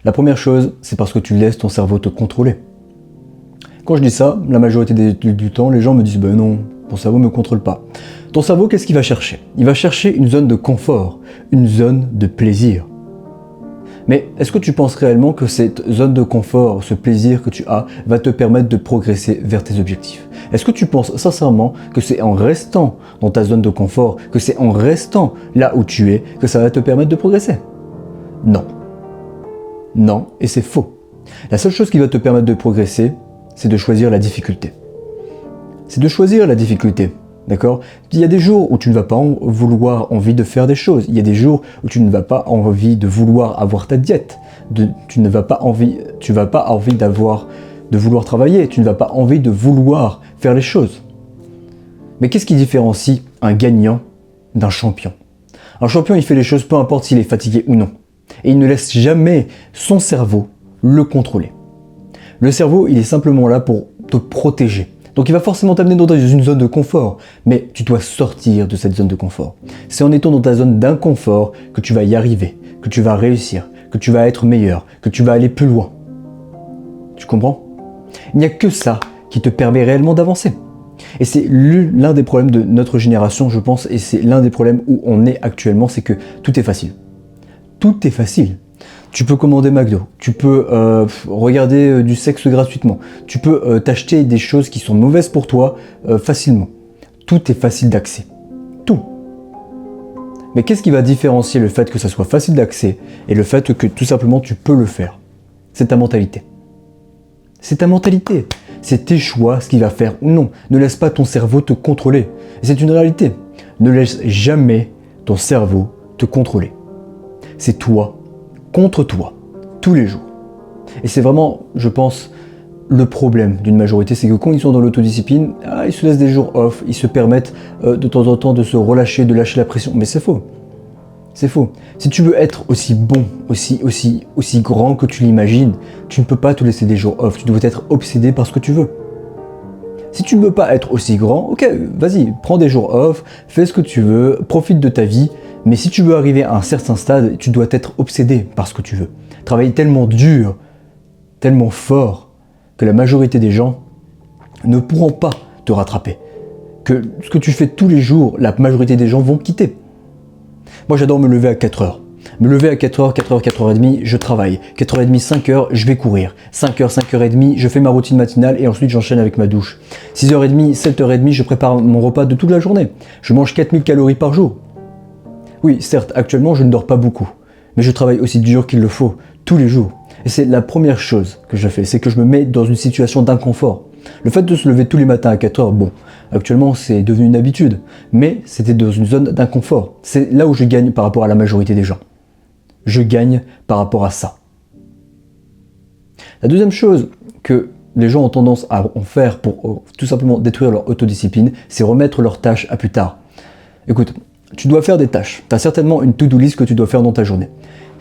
La première chose, c'est parce que tu laisses ton cerveau te contrôler. Quand je dis ça, la majorité du temps, les gens me disent « Ben non, ton cerveau ne me contrôle pas ». Ton cerveau, qu'est-ce qu'il va chercher? Il va chercher une zone de confort, une zone de plaisir. Mais est-ce que tu penses réellement que cette zone de confort, ce plaisir que tu as, va te permettre de progresser vers tes objectifs? Est-ce que tu penses sincèrement que c'est en restant dans ta zone de confort, que c'est en restant là où tu es, que ça va te permettre de progresser? Non. Non, et c'est faux. La seule chose qui va te permettre de progresser, c'est de choisir la difficulté. C'est de choisir la difficulté. D'accord? Il y a des jours où tu ne vas pas vouloir envie de faire des choses. Il y a des jours où tu ne vas pas envie de vouloir avoir ta diète. Tu vas pas envie de vouloir travailler. Tu ne vas pas envie de vouloir faire les choses. Mais qu'est-ce qui différencie un gagnant d'un champion? Un champion, il fait les choses peu importe s'il est fatigué ou non. Et il ne laisse jamais son cerveau le contrôler. Le cerveau, il est simplement là pour te protéger. Donc il va forcément t'amener dans une zone de confort, mais tu dois sortir de cette zone de confort. C'est en étant dans ta zone d'inconfort que tu vas y arriver, que tu vas réussir, que tu vas être meilleur, que tu vas aller plus loin. Tu comprends? Il n'y a que ça qui te permet réellement d'avancer. Et c'est l'un des problèmes de notre génération, je pense, et c'est l'un des problèmes où on est actuellement, c'est que tout est facile. Tout est facile. Tu peux commander McDo, tu peux regarder du sexe gratuitement, tu peux t'acheter des choses qui sont mauvaises pour toi facilement. Tout est facile d'accès. Tout. Mais qu'est-ce qui va différencier le fait que ça soit facile d'accès et le fait que tout simplement tu peux le faire? C'est ta mentalité. C'est ta mentalité. C'est tes choix, ce qu'il va faire ou non. Ne laisse pas ton cerveau te contrôler. Et c'est une réalité. Ne laisse jamais ton cerveau te contrôler. C'est toi contre toi, tous les jours. Et c'est vraiment, je pense, le problème d'une majorité, c'est que quand ils sont dans l'autodiscipline, ils se laissent des jours off, ils se permettent de temps en temps de se relâcher, de lâcher la pression. Mais c'est faux. C'est faux. Si tu veux être aussi bon, aussi grand que tu l'imagines, tu ne peux pas te laisser des jours off. Tu dois être obsédé par ce que tu veux. Si tu ne veux pas être aussi grand, ok, vas-y, prends des jours off, fais ce que tu veux, profite de ta vie. Mais si tu veux arriver à un certain stade, tu dois être obsédé par ce que tu veux. Travailler tellement dur, tellement fort, que la majorité des gens ne pourront pas te rattraper. Que ce que tu fais tous les jours, la majorité des gens vont quitter. Moi, j'adore me lever à 4 heures. Me lever à 4h, 4h, 4h30, je travaille. 4h30, 5h, je vais courir. 5h, 5h30, je fais ma routine matinale et ensuite j'enchaîne avec ma douche. 6h30, 7h30, je prépare mon repas de toute la journée. Je mange 4000 calories par jour. Oui, certes, actuellement, je ne dors pas beaucoup. Mais je travaille aussi dur qu'il le faut, tous les jours. Et c'est la première chose que je fais, c'est que je me mets dans une situation d'inconfort. Le fait de se lever tous les matins à 4h, bon, actuellement c'est devenu une habitude, mais c'était dans une zone d'inconfort. C'est là où je gagne par rapport à la majorité des gens. Je gagne par rapport à ça. La deuxième chose que les gens ont tendance à en faire pour tout simplement détruire leur autodiscipline, c'est remettre leurs tâches à plus tard. Écoute, tu dois faire des tâches. Tu as certainement une to-do list que tu dois faire dans ta journée.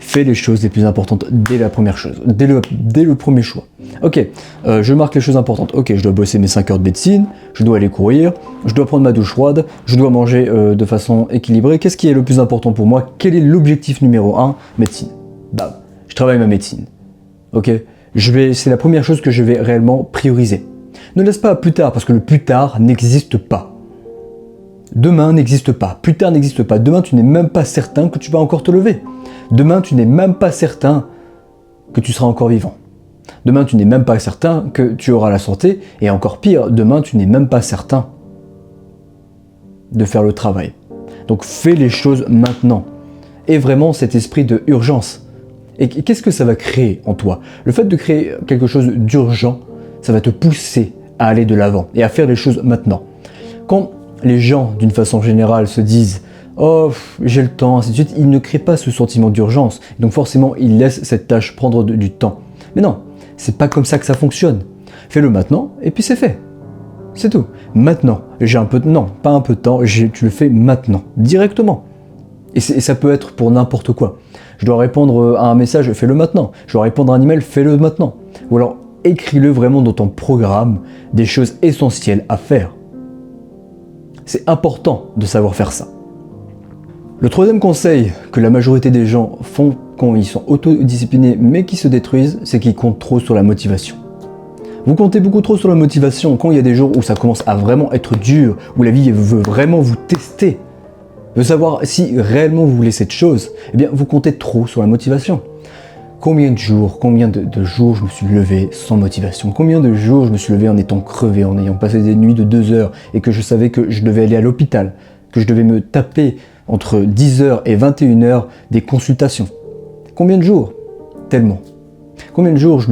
Fais les choses les plus importantes dès la première chose, dès le premier choix. Ok, je marque les choses importantes. Ok, je dois bosser mes 5 heures de médecine, je dois aller courir, je dois prendre ma douche froide, je dois manger de façon équilibrée. Qu'est-ce qui est le plus important pour moi? Quel est l'objectif numéro 1? Médecine. Bam, je travaille ma médecine. Ok, c'est la première chose que je vais réellement prioriser. Ne laisse pas à plus tard, parce que le plus tard n'existe pas. Demain n'existe pas, plus tard n'existe pas. Demain, tu n'es même pas certain que tu vas encore te lever. Demain, tu n'es même pas certain que tu seras encore vivant. Demain, tu n'es même pas certain que tu auras la santé. Et encore pire, demain, tu n'es même pas certain de faire le travail. Donc, fais les choses maintenant. Et vraiment, cet esprit de urgence. Et qu'est-ce que ça va créer en toi? Le fait de créer quelque chose d'urgent, ça va te pousser à aller de l'avant et à faire les choses maintenant. Quand les gens, d'une façon générale, se disent « Oh, j'ai le temps », ainsi de suite, ils ne créent pas ce sentiment d'urgence. Donc forcément, ils laissent cette tâche prendre du temps. Mais non, c'est pas comme ça que ça fonctionne. Fais-le maintenant, et puis c'est fait. C'est tout. Maintenant, j'ai un peu de... Non, pas un peu de temps, tu le fais maintenant, directement. Et ça peut être pour n'importe quoi. Je dois répondre à un message, fais-le maintenant. Je dois répondre à un email, fais-le maintenant. Ou alors, écris-le vraiment dans ton programme, des choses essentielles à faire. C'est important de savoir faire ça. Le troisième conseil que la majorité des gens font quand ils sont autodisciplinés mais qui se détruisent, c'est qu'ils comptent trop sur la motivation. Vous comptez beaucoup trop sur la motivation quand il y a des jours où ça commence à vraiment être dur, où la vie veut vraiment vous tester, veut savoir si réellement vous voulez cette chose, eh bien vous comptez trop sur la motivation. Combien de jours je me suis levé sans motivation? Combien de jours je me suis levé en étant crevé, en ayant passé des nuits de 2 heures et que je savais que je devais aller à l'hôpital, que je devais me taper entre 10h et 21h des consultations? Combien de jours? Tellement. Combien de jours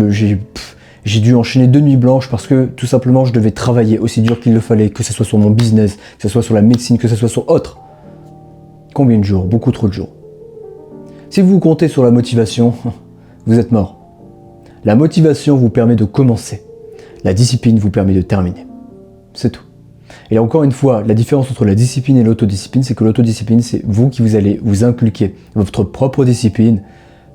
j'ai dû enchaîner 2 nuits blanches parce que tout simplement je devais travailler aussi dur qu'il le fallait, que ce soit sur mon business, que ce soit sur la médecine, que ce soit sur autre. Combien de jours? Beaucoup trop de jours. Si vous comptez sur la motivation, vous êtes mort. La motivation vous permet de commencer. La discipline vous permet de terminer. C'est tout. Et encore une fois, la différence entre la discipline et l'autodiscipline, c'est que l'autodiscipline, c'est vous qui vous allez vous inculquer votre propre discipline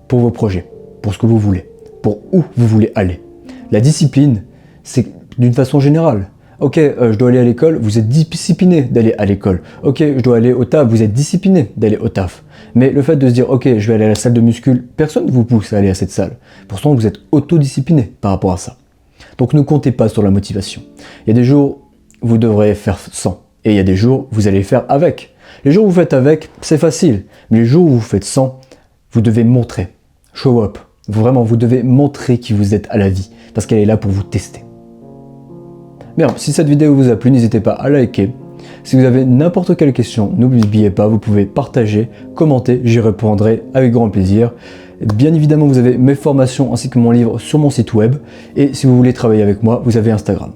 pour vos projets, pour ce que vous voulez, pour où vous voulez aller. La discipline, c'est d'une façon générale. Ok, je dois aller à l'école, vous êtes discipliné d'aller à l'école. Ok, je dois aller au taf, vous êtes discipliné d'aller au taf. Mais le fait de se dire, ok, je vais aller à la salle de muscul, personne ne vous pousse à aller à cette salle. Pourtant, vous êtes autodiscipliné par rapport à ça. Donc ne comptez pas sur la motivation. Il y a des jours, vous devrez faire sans. Et il y a des jours, vous allez faire avec. Les jours où vous faites avec, c'est facile. Mais les jours où vous faites sans, vous devez montrer. Show up. Vraiment, vous devez montrer qui vous êtes à la vie. Parce qu'elle est là pour vous tester. Bien, si cette vidéo vous a plu, n'hésitez pas à liker. Si vous avez n'importe quelle question, n'oubliez pas, vous pouvez partager, commenter, j'y répondrai avec grand plaisir. Bien évidemment, vous avez mes formations ainsi que mon livre sur mon site web. Et si vous voulez travailler avec moi, vous avez Instagram.